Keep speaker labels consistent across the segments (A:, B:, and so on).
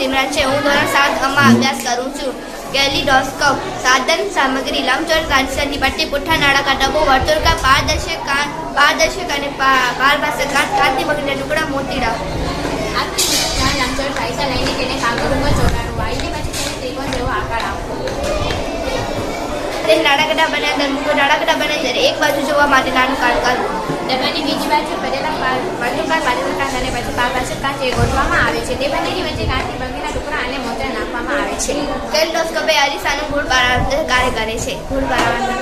A: ઇમરાન છે. હું ધોરણ 7 અભ્યાસ કરું છું. કેલિડોસ્કોપ સાધન સામગ્રી લંબચોરસ કાંચની પટ્ટી, પુઠ્ઠા નાળાકાર ડબ્બો, વર્તુળાકાર પારદર્શક અને પારભાષક કાચની બગડીના ટુકડા, મોતીડા.
B: આખી લંબચોરસ પૈસા લઈને તેને કાગળ ઉપર ચોટાડવું. વાળીને પછી તેને ત્રિકોણ જેવો આકાર આપવો.
A: નાળાકડા બને અંદર મૂકો. નાળાકડા બને ત્યારે એક બાજુ જોવા માટે નાનું કાટ કરવું.
B: ડબ્બાની બીજી બાજુ ભરેલા વર્તુળાકાર પારદર્શક કાચ અને પછી પારભાષક કાચ એ ગોઠવવામાં આવે છે. તે બંનેની વચ્ચે કાચની બગડીના ટુકડા અને મોતિયા નાખવામાં આવે છે.
A: કેલિડોસ્કોપ એ અરીસાનું ગુણ બાળવાનું કાર્ય કરે છે. ગુણ બાળવાનું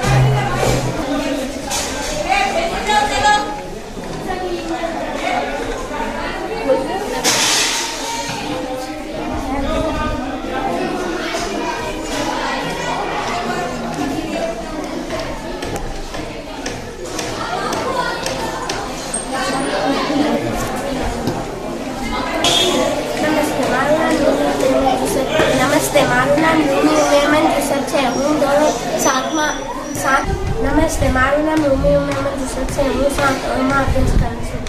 C: નમસ્તે, મારું નામ રૂમી ઉમેરમન જુસફ છે. હું ધોરણ 7માં નમસ્તે, મારું નામ રૂમી ઉમેરમન જુસફ છે. હું 7માં અભ્યાસ કરું છું.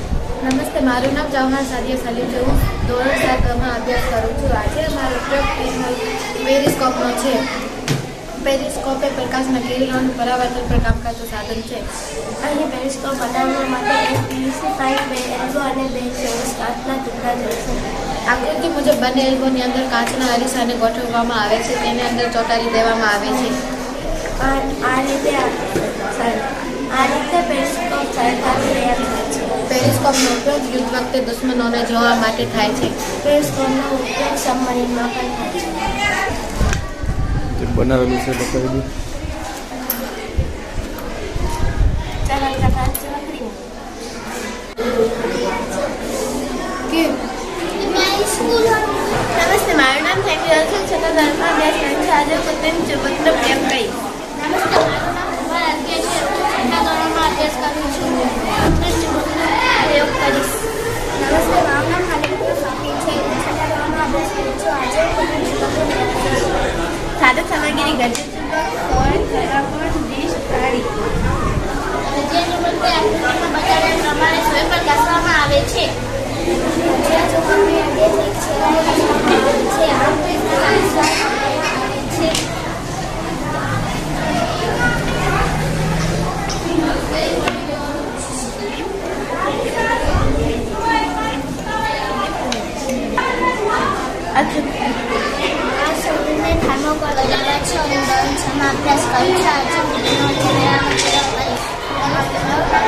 B: નમસ્તે, મારું નામ જવાહર સાદિયા સલીમ છે. હું ધોરણ 7માં અભ્યાસ કરું છું. આજે અમારો ઉપયોગ પેરિસ્કોપનો છે. પેરિસ્કોપ એ પ્રકાશના કિરણોનું પરાવર્તન પર કામ કરતું સાધન છે.
C: અહીં પેરિસ્કોપ બનાવવા માટે એક પીવીસી પાઇપ, 2 એલ્બો અને 2 ચોરસ કાચના ટુકડા જોઈશે.
B: આકૃતિ મુજબ બંને એલ્બોની અંદર કાચના અરીસાને ગોઠવવામાં આવે છે. તેને અંદર ચોંટાડી દેવામાં આવે છે.
C: આ રીતે પેરિસ્કોપ સરળતાથી તૈયાર થાય છે.
B: પેરિસ્કોપનો ઉપયોગ યુદ્ધ વખતે દુશ્મનોને જોવા માટે થાય છે.
C: પેરિસ્કોપનો ઉપયોગ સબમરીનમાં પણ થાય છે.
D: બનાવેલું છે બતાવી દઉં.
A: નમસ્તે, મારું નામ થેન્ક્યુ છે. છતાં ધર્મમાં અભ્યાસ કરું છું. આજે પોતાની ચુંબકનો પ્રેમ કહીશ.
B: નમસ્તે, મારું નામ કુમાર આરકે છે. હું 6થા ધોરણમાં અભ્યાસ કરું છું.
A: પ્રયોગ કરીશ.
C: નમસ્તે, મારું નામ ખાલિદ સાફી છે. હું 6થા ધોરણમાં અભ્યાસ કરું છું. આજે પોતાની ચુંબકનો પ્રેમ કહીશ.
A: સાધક સામગ્રી ગરજે ચુંબક, સોય, થેરાકોન, ડીશ, થાળી.
B: ભજીયાની બદલે આકૃતિમાં બતાવ્યા પ્રમાણે સોય પર ઘસવામાં આવે છે.
C: ભજીયા ચોખાની અંગે એક સેવાય ઘસવામાં આવે છે. આમ સ્વાદ આવે છે.
A: અચ્છા,
C: સૌને થર્મોકોલ લગાવ્યા છે. હું ધોરણ 6માં અભ્યાસ કરું છું. આજે હું તેનો કેમેરામાં પ્રયોગ કરીશ.
B: ધોરણ 6માં અભ્યાસ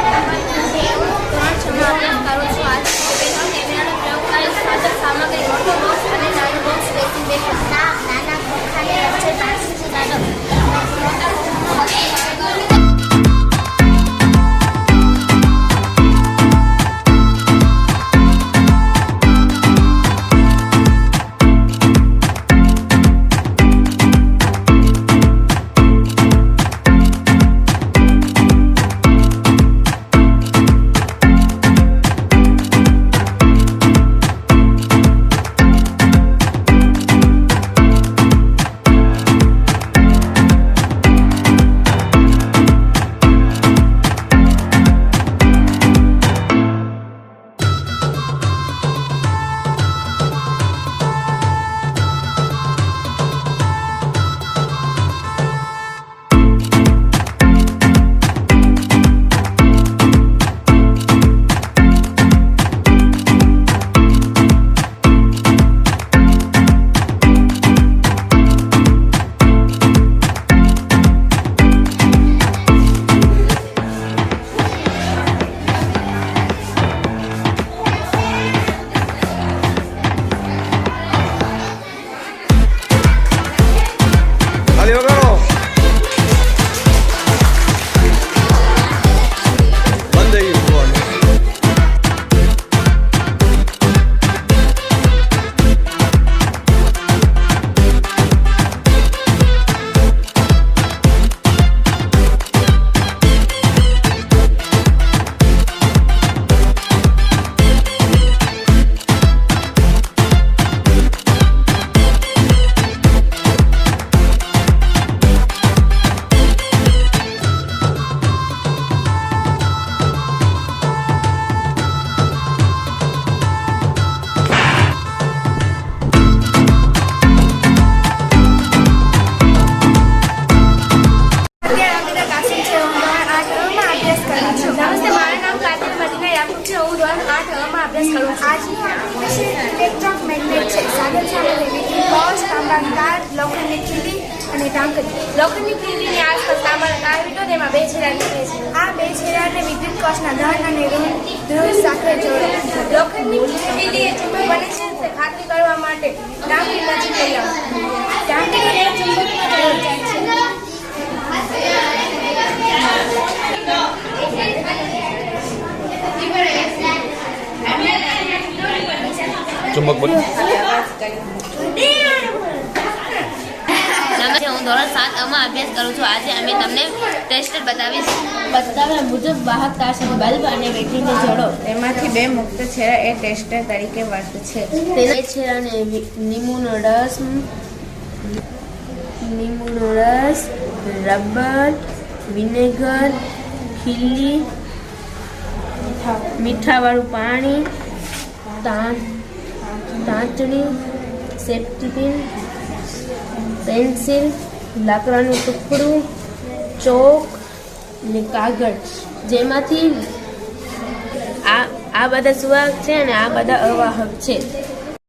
B: કરું છું. આજે હું કેમેરાનો પ્રયોગ કરીશ. સાધક સામગ્રી મોટો બોક્સ અને નાનું બોક્સ પેકિંગ બેગ.
C: નાના ખોખાને વચ્ચે પાછી સુધારો.
B: તાર, લોખંડની ખીલી અને ટાંકરી. લોખંડની ખીલીની આસપાસ તાંબાના તાર વીંટો, તેમાં 2 છેડા નીકળે છે. આ 2 છેડાને વિદ્યુત કોષના ધન અને ઋણ ધ્રુવ સાથે જોડે. લોખંડની ખીલી એ ચુંબક બને છે તે ખાતરી કરવા માટે ટાંકરી નજીક લઈ આવો. ટાંકરીને ચુંબકમાં જોડી જાય છે.
D: ચુંબક બોલ.
A: નમસ્તે, હું ધોરણ 7 માં અભ્યાસ કરું છું. આજે અમે તમને ટેસ્ટર બતાવ્યા મુજબ વાહકતા છે બલ્બ અને બેટરીને જોડો.
B: તેમાંથી 2 મુક્ત છેડા એ ટેસ્ટર તરીકે વર્તે છે.
A: તેના છેડાને લીંબુનો રસ, રબર, વિનેગર, ખીલી, મીઠાવાળું પાણી, તાંતણી, સેફ્ટી પિન, પેન્સિલ, લાકડાનું ટુકડું, ચોક ને કાગળ, જેમાંથી આ બધા સુવાહક છે અને આ બધા અવાહક છે.